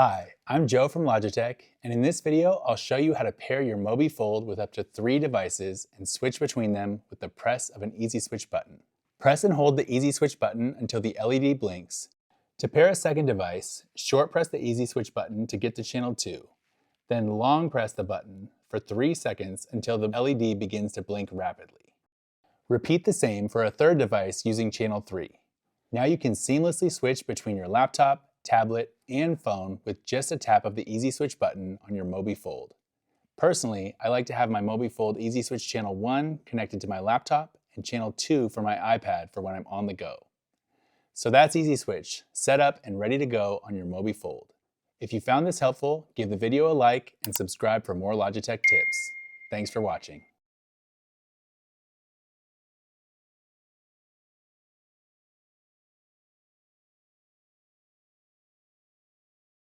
Hi, I'm Joe from Logitech, and in this video, I'll show you how to pair your Mobi Fold with up to 3 devices and switch between them with the press of an Easy Switch button. Press and hold the Easy Switch button until the LED blinks. To pair a second device, short press the Easy Switch button to get to channel 2. Then long press the button for 3 seconds until the LED begins to blink rapidly. Repeat the same for a third device using channel 3. Now you can seamlessly switch between your laptop, tablet, and phone with just a tap of the Easy Switch button on your Mobi Fold. Personally, I like to have my Mobi Fold Easy Switch channel 1 connected to my laptop and channel 2 for my iPad for when I'm on the go. So that's Easy Switch, set up and ready to go on your Mobi Fold. If you found this helpful, give the video a like and subscribe for more Logitech tips. Thanks for watching.